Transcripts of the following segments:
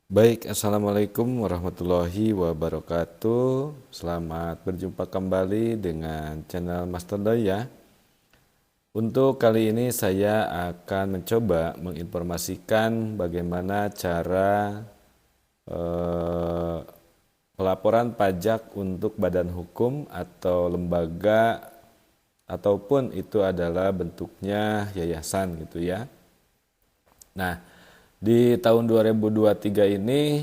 Baik, Assalamualaikum warahmatullahi wabarakatuh. Selamat berjumpa kembali dengan channel Master Doi ya. Untuk kali ini saya akan mencoba menginformasikan bagaimana cara pelaporan pajak untuk badan hukum atau lembaga ataupun itu adalah bentuknya yayasan gitu ya. Nah, di tahun 2023 ini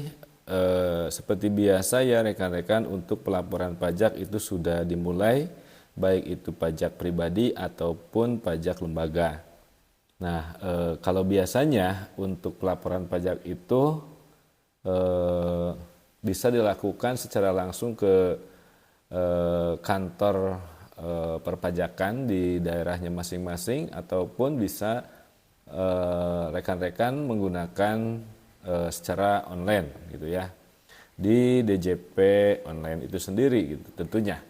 seperti biasa ya rekan-rekan, untuk pelaporan pajak itu sudah dimulai, baik itu pajak pribadi ataupun pajak lembaga. Nah, kalau biasanya untuk pelaporan pajak itu eh, bisa dilakukan secara langsung ke kantor perpajakan di daerahnya masing-masing, ataupun bisa rekan-rekan menggunakan secara online gitu ya, di DJP online itu sendiri gitu tentunya.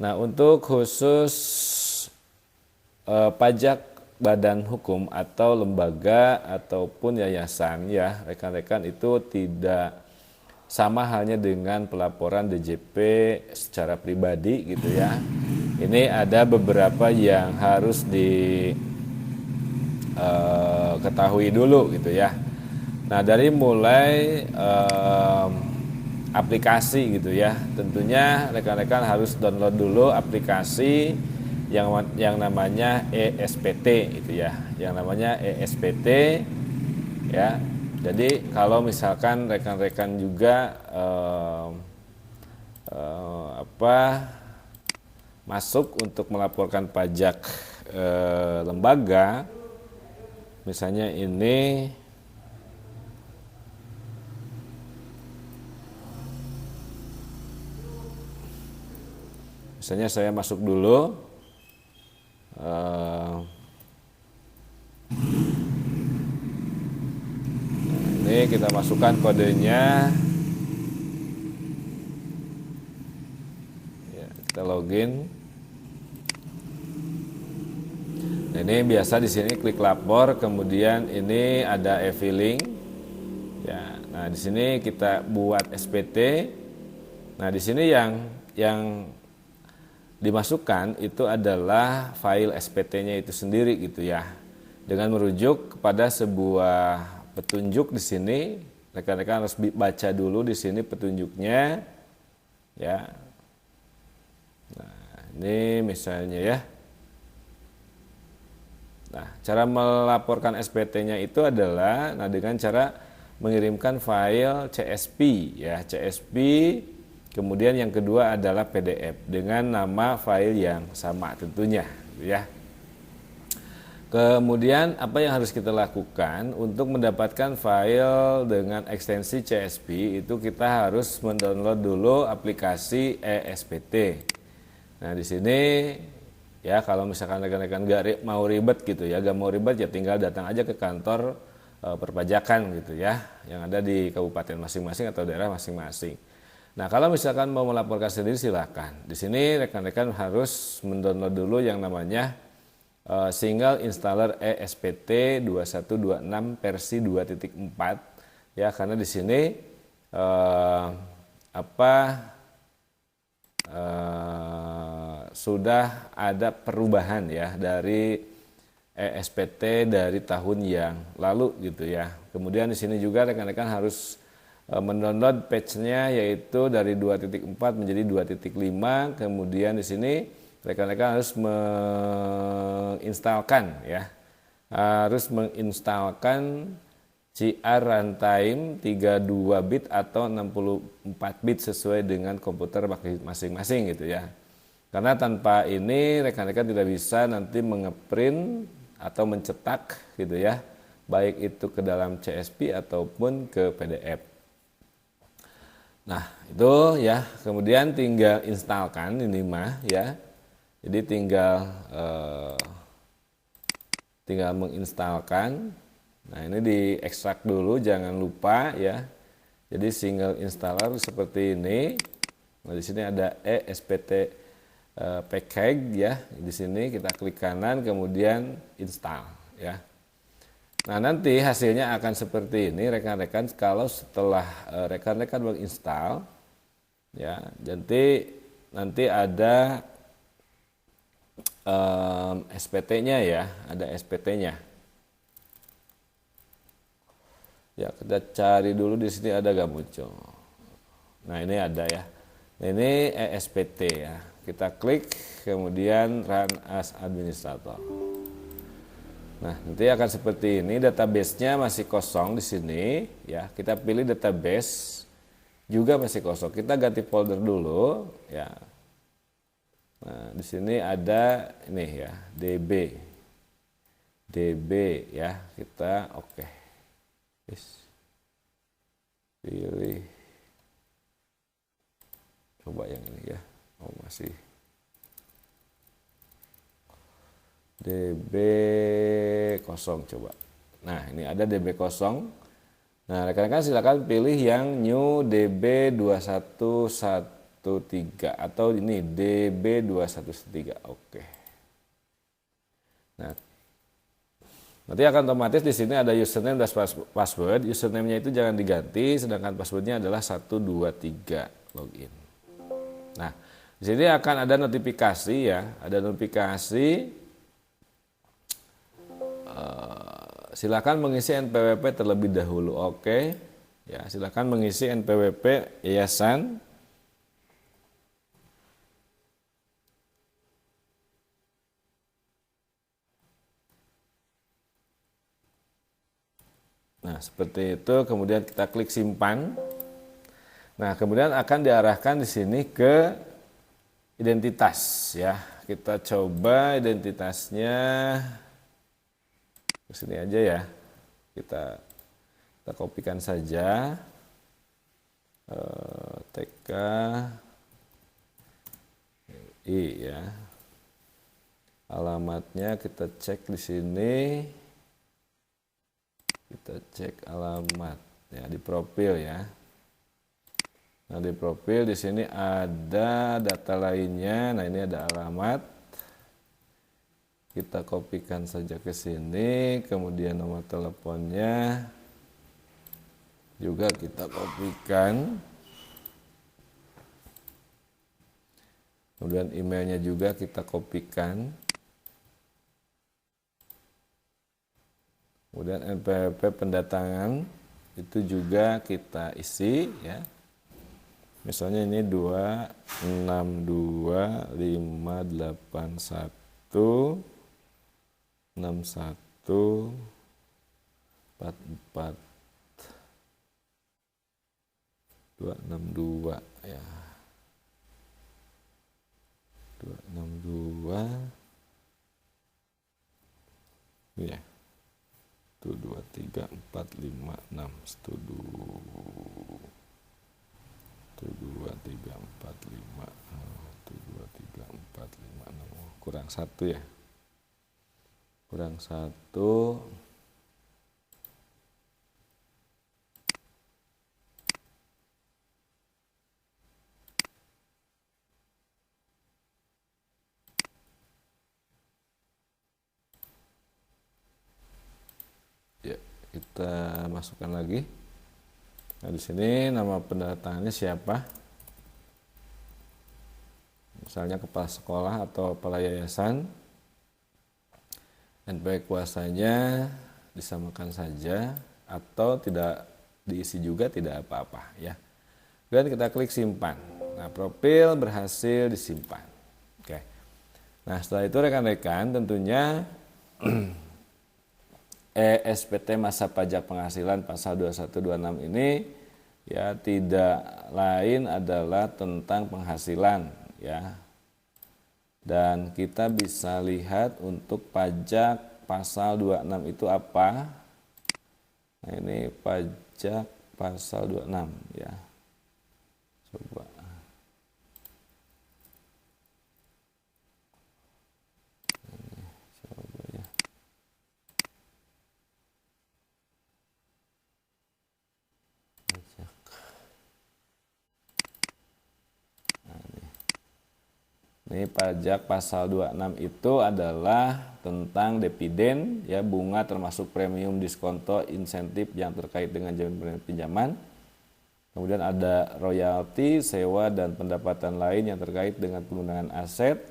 Nah, untuk khusus pajak badan hukum atau lembaga ataupun yayasan ya rekan-rekan, itu tidak sama halnya dengan pelaporan DJP secara pribadi gitu ya. Ini ada beberapa yang harus ketahui dulu gitu ya. Nah, dari mulai aplikasi gitu ya, tentunya rekan-rekan harus download dulu aplikasi yang namanya ESPT gitu ya, yang namanya ESPT ya. Jadi kalau misalkan rekan-rekan juga masuk untuk melaporkan pajak lembaga, misalnya ini, misalnya saya masuk dulu, ini kita masukkan kodenya, ya, kita login. Nah, ini biasa di sini klik lapor, kemudian ini ada e-filing. Ya, nah di sini kita buat SPT. Nah, di sini yang dimasukkan itu adalah file SPT-nya itu sendiri gitu ya. Dengan merujuk kepada sebuah petunjuk di sini, rekan-rekan harus baca dulu di sini petunjuknya ya. Nah, ini misalnya ya. Nah, cara melaporkan SPT-nya itu adalah dengan cara mengirimkan file CSV ya, CSV. Kemudian yang kedua adalah PDF dengan nama file yang sama tentunya ya. Kemudian apa yang harus kita lakukan untuk mendapatkan file dengan ekstensi CSV itu, kita harus mendownload dulu aplikasi ESPT. Nah, di sini ya, kalau misalkan rekan-rekan gak mau ribet gitu ya, gak mau ribet ya tinggal datang aja ke kantor perpajakan gitu ya, yang ada di kabupaten masing-masing atau daerah masing-masing. Nah, kalau misalkan mau melaporkan sendiri silakan. Di sini rekan-rekan harus mendownload dulu yang namanya Single Installer ESPT 2126 versi 2.4 ya, karena di sini sudah ada perubahan ya dari ESPT dari tahun yang lalu gitu ya. Kemudian di sini juga rekan-rekan harus mendownload patch-nya, yaitu dari 2.4 menjadi 2.5. Kemudian di sini rekan-rekan harus menginstalkan ya. Harus menginstalkan CR runtime 32 bit atau 64 bit sesuai dengan komputer masing-masing gitu ya. Karena tanpa ini rekan-rekan tidak bisa nanti mengeprint atau mencetak gitu ya, baik itu ke dalam CSV ataupun ke PDF. Nah, itu ya, kemudian tinggal instalkan ini mah ya. Jadi tinggal menginstalkan. Nah, ini diekstrak dulu jangan lupa ya. Jadi single installer seperti ini. Nah, di sini ada ESPT package ya. Di sini kita klik kanan kemudian install ya. Nah, nanti hasilnya akan seperti ini rekan-rekan kalau setelah rekan-rekan menginstal ya. Nanti ada SPT-nya ya, ada SPT-nya. Ya, kita cari dulu di sini ada gak muncul. Nah, ini ada ya. Nah, ini ESPT ya. Kita klik kemudian run as administrator. Nah, nanti akan seperti ini, database-nya masih kosong di sini ya. Kita pilih database juga masih kosong. Kita ganti folder dulu ya. Nah, di sini ada ini ya, DB. DB ya, kita oke. Pilih. Coba yang ini ya. Oh, masih DB kosong coba. Nah, ini ada DB kosong. Nah, rekan-rekan silakan pilih yang new DB2113 atau ini DB2113. Oke. Nah, nanti akan otomatis di sini ada username dan password. Username-nya itu jangan diganti, sedangkan password-nya adalah 123 login. Nah, di sini akan ada notifikasi ya, ada notifikasi. Silakan mengisi NPWP terlebih dahulu. Oke. Ya, silakan mengisi NPWP yayasan. Nah, seperti itu, kemudian kita klik simpan. Nah, kemudian akan diarahkan di sini ke identitas ya. Kita coba identitasnya ke sini aja ya. Kita kopikan saja. TK I ya. Alamatnya kita cek di sini. Kita cek alamat ya di profil ya. Nah, di profil di sini ada data lainnya. Nah, ini ada alamat. Kita kopikan saja ke sini, kemudian nomor teleponnya juga kita kopikan. Kemudian emailnya juga kita kopikan. Kemudian NPWP pendatangan itu juga kita isi ya. Misalnya ini 262581 6144 262 ya. 262 ya. 123456 kurang satu ya, kurang satu. Ya, kita masukkan lagi. Nah, di sini nama pendatangannya siapa? Misalnya kepala sekolah atau kepala yayasan. NPWP kuasanya disamakan saja atau tidak diisi juga tidak apa-apa ya. Dan kita klik simpan. Nah, profil berhasil disimpan. Oke. Nah, setelah itu rekan-rekan tentunya ESPT masa pajak penghasilan pasal 2126 ini ya tidak lain adalah tentang penghasilan ya. Dan kita bisa lihat untuk pajak pasal 26 itu apa. Nah, ini pajak pasal 26 ya. Coba. Coba ya. Pajak. Ini pajak pasal 26 itu adalah tentang dividen, ya, bunga termasuk premium, diskonto, insentif yang terkait dengan jaminan pinjaman. Kemudian ada royalti, sewa, dan pendapatan lain yang terkait dengan penggunaan aset.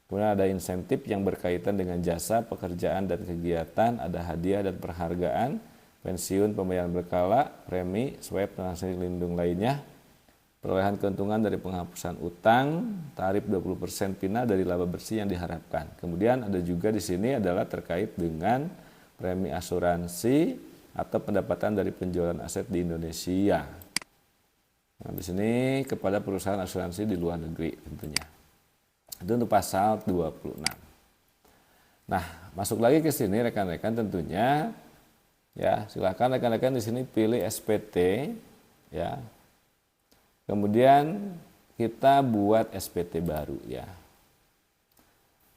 Kemudian ada insentif yang berkaitan dengan jasa, pekerjaan, dan kegiatan. Ada hadiah dan perhargaan, pensiun, pembayaran berkala, premi, swab, dan hasil lindung lainnya. Perolehan keuntungan dari penghapusan utang, tarif 20% final dari laba bersih yang diharapkan. Kemudian ada juga di sini adalah terkait dengan premi asuransi atau pendapatan dari penjualan aset di Indonesia. Nah, di sini kepada perusahaan asuransi di luar negeri tentunya. Itu untuk pasal 26. Nah, masuk lagi ke sini rekan-rekan tentunya, ya, silakan rekan-rekan di sini pilih SPT, ya. Kemudian kita buat SPT baru, ya.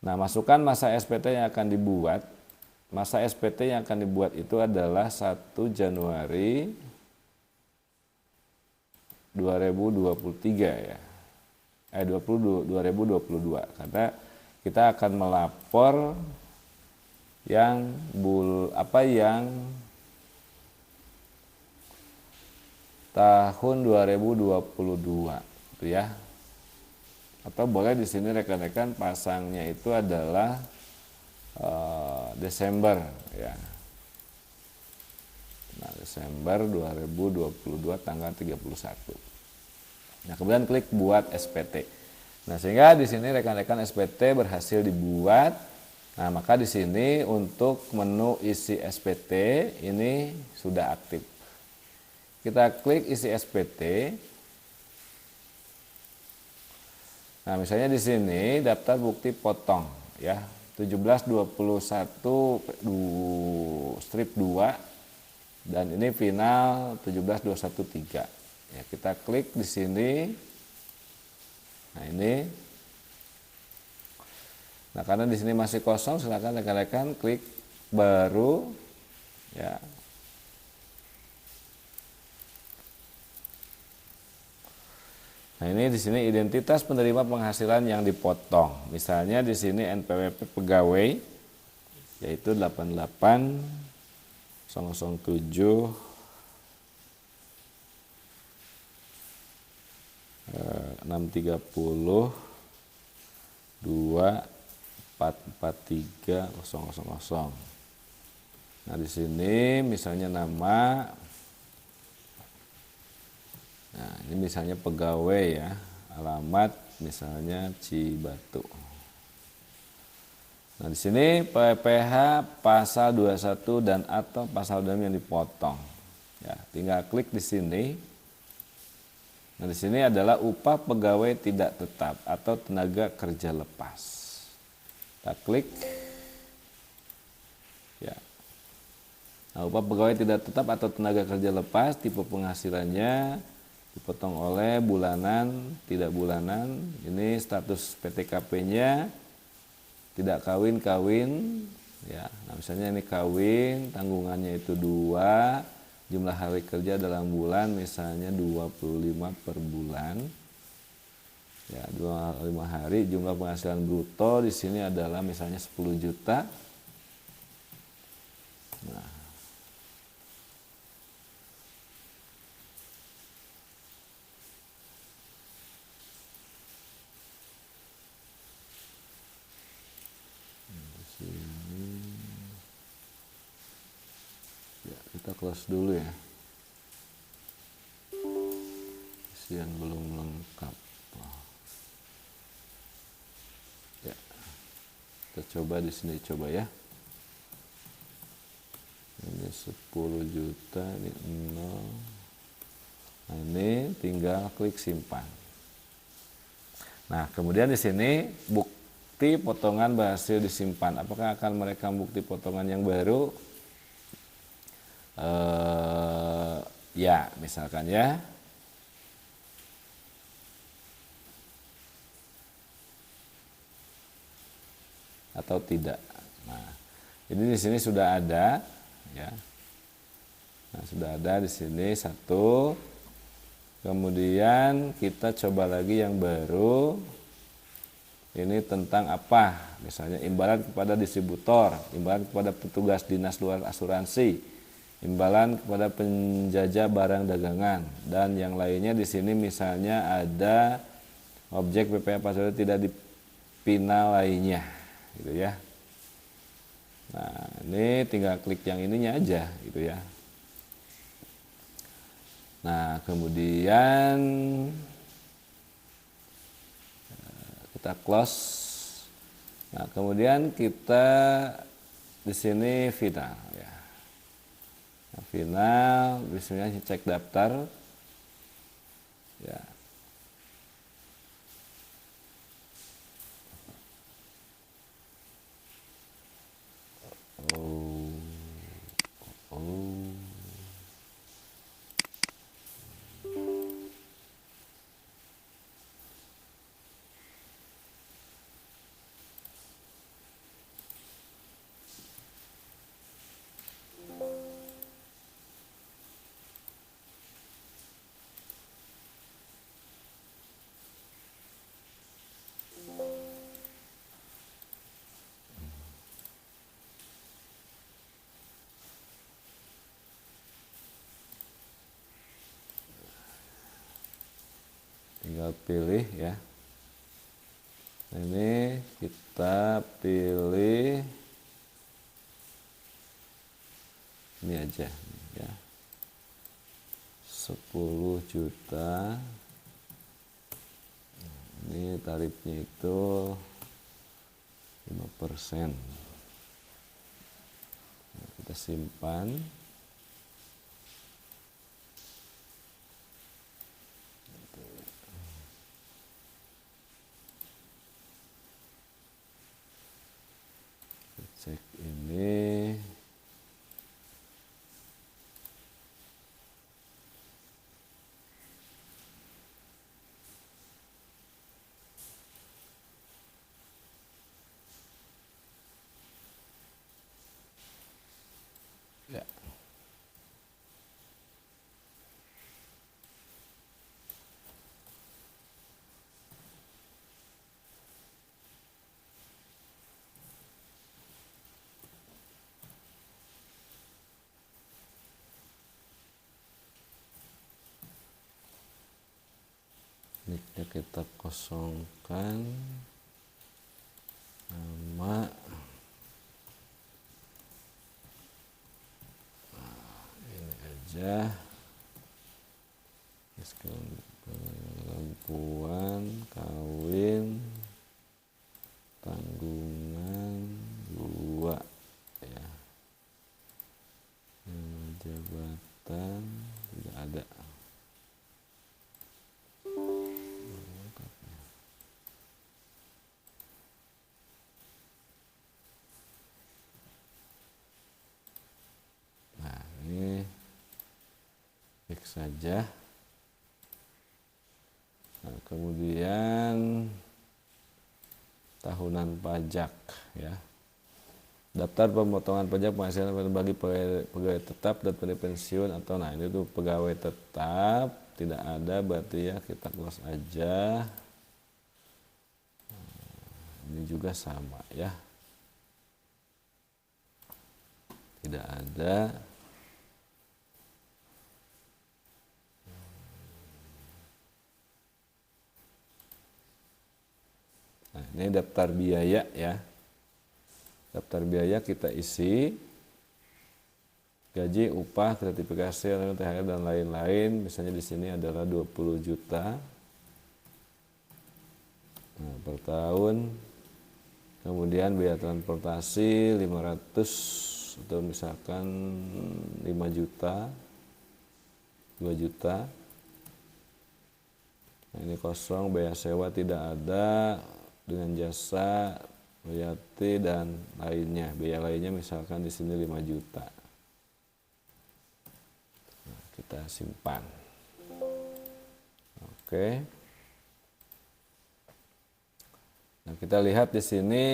Nah, masukkan masa SPT yang akan dibuat. Masa SPT yang akan dibuat itu adalah 1 Januari 2023, ya. 2022, karena kita akan melapor yang tahun 2022, gitu ya. Atau boleh di sini rekan-rekan pasangnya itu adalah Desember, ya. Nah, Desember 2022 tanggal 31. Nah, kemudian klik buat SPT. Nah, sehingga di sini rekan-rekan SPT berhasil dibuat. Nah, maka di sini untuk menu isi SPT ini sudah aktif. Kita klik isi SPT. Nah, misalnya di sini daftar bukti potong, ya, 1721 strip 2 dan ini final 17213. Ya, kita klik di sini. Nah, ini. Nah, karena di sini masih kosong, silakan rekan-rekan klik baru, ya. Nah, ini di sini identitas penerima penghasilan yang dipotong. Misalnya di sini NPWP pegawai yaitu 88007 630 2443 000. Nah, di sini misalnya nama. Nah, ini misalnya pegawai, ya, alamat misalnya Cibatu. Nah, di sini PPh pasal 21 dan atau pasal dam yang dipotong. Ya, tinggal klik di sini. Nah, di sini adalah upah pegawai tidak tetap atau tenaga kerja lepas. Kita klik. Ya. Nah, upah pegawai tidak tetap atau tenaga kerja lepas, tipe penghasilannya dipotong oleh bulanan, tidak bulanan. Ini status PTKP-nya tidak kawin, ya. Nah, misalnya ini kawin, tanggungannya itu 2, jumlah hari kerja dalam bulan misalnya 25 per bulan. Ya, 25 hari, jumlah penghasilan bruto di sini adalah misalnya 10 juta. Nah, ya, kita close dulu, ya. Isian belum lengkap. Ya, kita coba di sini, coba, ya. Ini 10 juta, ini 0. Nah, ini tinggal klik simpan. Nah, kemudian di sini bukti potongan berhasil disimpan. Apakah akan merekam bukti potongan yang baru? Ya, misalkan, ya. Atau tidak. Nah, ini di sini sudah ada, ya. Nah, sudah ada di sini 1. Kemudian kita coba lagi yang baru. ini tentang apa, misalnya imbalan kepada distributor, imbalan kepada petugas dinas luar asuransi, imbalan kepada penjajah barang dagangan, dan yang lainnya. Di sini misalnya ada objek PPh pasar tidak dipina lainnya, gitu ya. Nah, ini tinggal klik yang ininya aja, gitu ya. Nah, kemudian kita close. Nah, kemudian kita di sini final ya. Nah, final, di sini cek daftar ya. Tinggal pilih ya. Nah, ini kita pilih ini aja ya. 10 juta. Ini tarifnya itu 5%. Nah, kita simpan. Cek ini. Ya. Nicknya kita kosongkan, nama, ini aja, lampuan, kawin, tanggungan 2 ya, jabatan tidak ada. Saja. Nah, kemudian tahunan pajak ya. Daftar pemotongan pajak penghasilan bagi pegawai tetap dan pensiun atau nah ini tuh pegawai tetap tidak ada, berarti ya kita close aja. Ini juga sama ya. Tidak ada. Nah, ini daftar biaya ya. Daftar biaya kita isi. Gaji, upah, gratifikasi, THR dan lain-lain. Misalnya di sini adalah 20 juta. Nah, per tahun. Kemudian biaya transportasi 500 atau misalkan 5 juta. 2 juta. Nah, ini kosong, biaya sewa tidak ada. Dengan jasa, royalti dan lainnya. Biaya lainnya misalkan di sini 5 juta. Nah, kita simpan. Oke. Nah, kita lihat di sini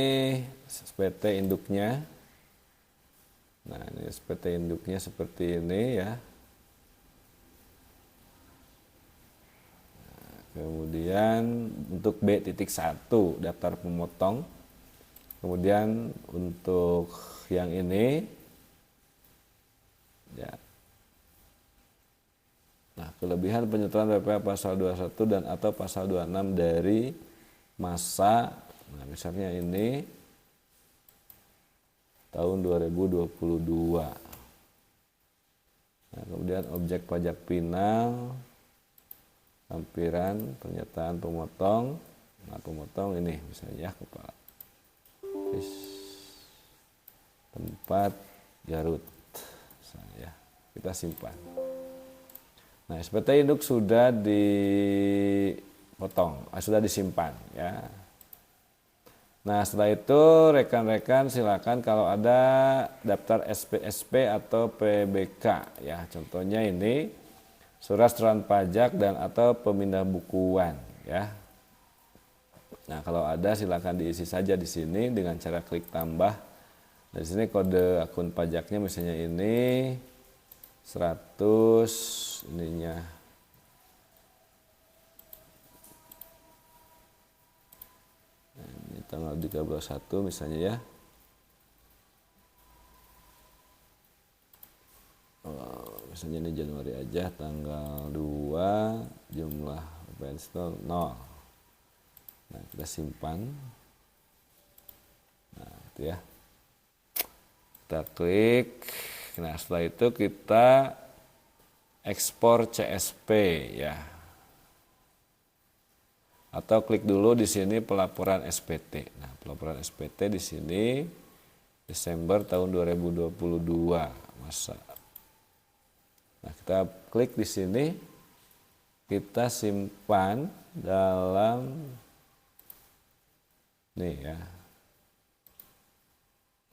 SPT induknya. Nah, ini SPT induknya seperti ini ya. Nah, Kemudian untuk B.1 daftar pemotong. Kemudian untuk yang ini ya. Nah, kelebihan penyetoran BPH pasal 21 dan atau pasal 26 dari masa, nah misalnya ini tahun 2022. Nah, kemudian objek pajak final, lampiran, pernyataan pemotong. Nah, pemotong ini misalnya kepala tempat Garut. Misalnya, kita simpan. Nah, SPT induk sudah dipotong, sudah disimpan ya. Nah, setelah itu rekan-rekan silakan kalau ada daftar SPSP atau PBK ya. Contohnya ini surat setoran pajak dan atau pemindah bukuan ya. Nah, kalau ada silakan diisi saja di sini dengan cara klik tambah. Di sini kode akun pajaknya misalnya ini 100 ininya. Nah, ini tanggal 31 misalnya ya. Misalnya ini Januari aja, tanggal 2, jumlah pensiun 0. Nah, kita simpan. Nah, itu ya. Kita klik. Nah, setelah itu kita ekspor CSP ya. Atau klik dulu di sini pelaporan SPT. Nah, pelaporan SPT di sini Desember tahun 2022 masa. Nah, kita klik di sini, kita simpan dalam nih ya.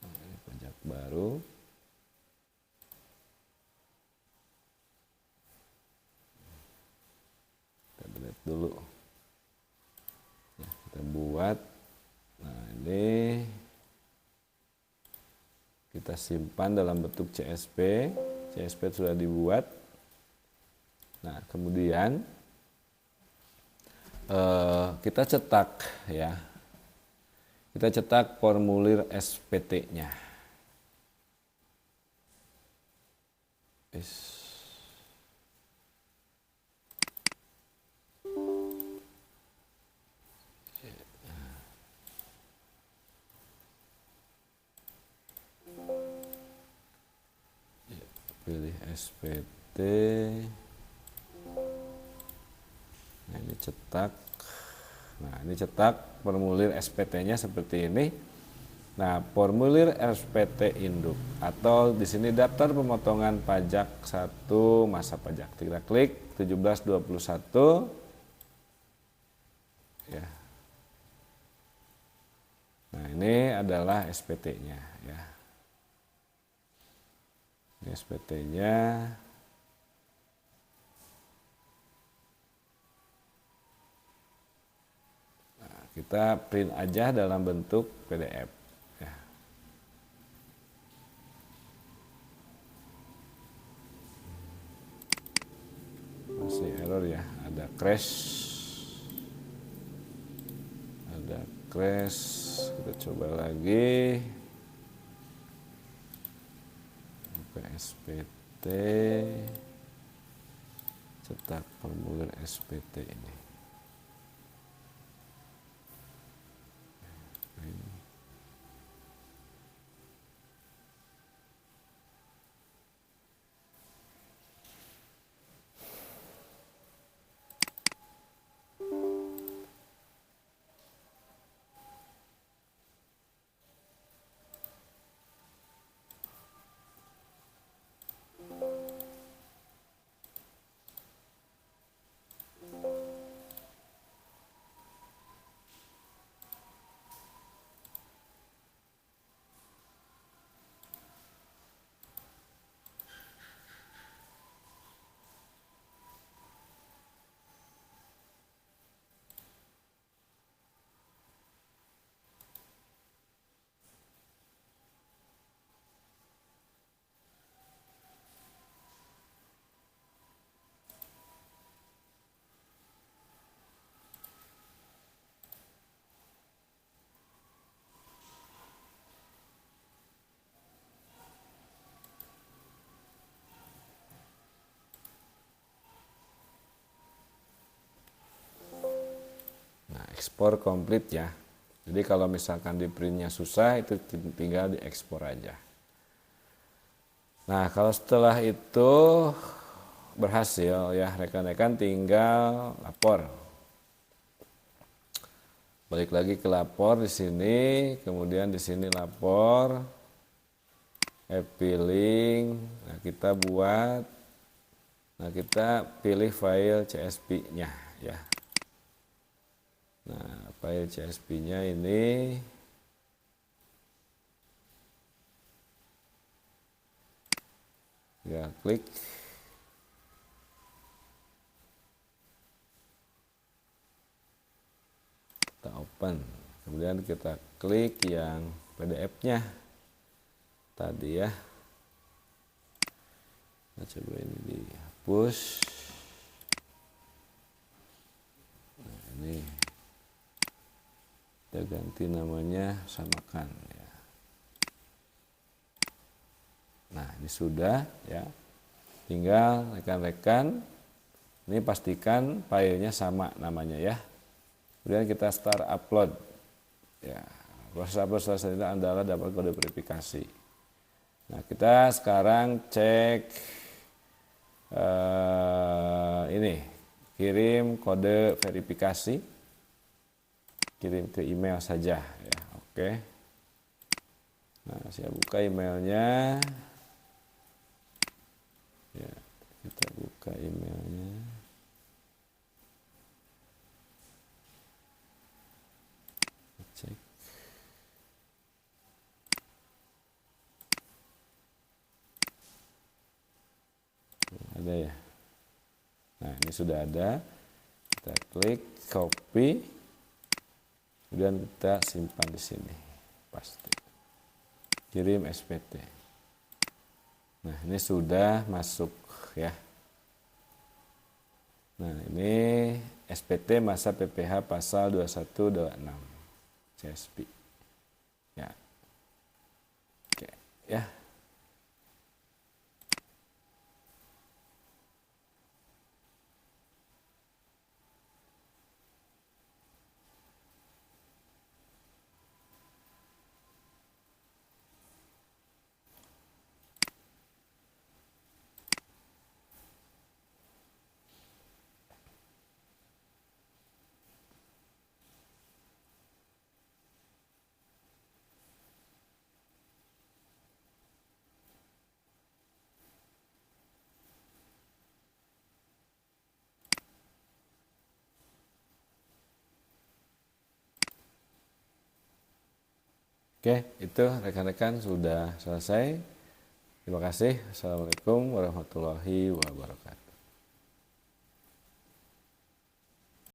Nah, ini pajak baru. Kita delete dulu. Nah, kita buat. Nah, ini kita simpan dalam bentuk CSP. CSP sudah dibuat. Nah, kemudian kita cetak ya. Kita cetak formulir SPT-nya. Pilih SPT. Nah, ini cetak. Nah, ini cetak formulir SPT-nya seperti ini. Nah, formulir SPT induk atau di sini daftar pemotongan pajak 1 masa pajak. Kita klik 1721 ya. Nah, ini adalah SPT-nya ya. Ini SPT-nya. Nah, kita print aja dalam bentuk PDF ya. Masih error ya, ada crash. Ada crash. Kita coba lagi. SPT, cetak formulir SPT ini. ekspor komplit ya. Jadi kalau misalkan di printnya susah, itu tinggal diekspor aja. Nah, kalau setelah itu berhasil ya, rekan-rekan tinggal lapor. Balik lagi ke lapor di sini, kemudian di sini lapor, link. Nah, kita buat, nah kita pilih file CSV-nya ya. Nah, file CSV-nya ini ya, klik. Kita open. Kemudian kita klik yang PDF-nya tadi ya. Nah, coba ini dihapus. Nah, ini kita ganti namanya, samakan ya. Nah, ini sudah ya. Tinggal rekan-rekan ini pastikan filenya sama namanya ya. Kemudian kita start upload ya. Proses upload selanjutnya adalah dapat kode verifikasi. Nah, kita sekarang cek ini, kirim kode verifikasi, kirim ke email saja ya. Oke. Nah, saya buka emailnya ya, kita buka emailnya. Cek. Ada ya. Nah, ini sudah ada. Kita klik copy, kemudian kita simpan di sini, pasti. Kirim SPT. Nah, ini sudah masuk ya. Nah, ini SPT masa PPh pasal 2126 CSP. Ya. Oke, ya. Oke, itu rekan-rekan sudah selesai. Terima kasih. Assalamualaikum warahmatullahi wabarakatuh.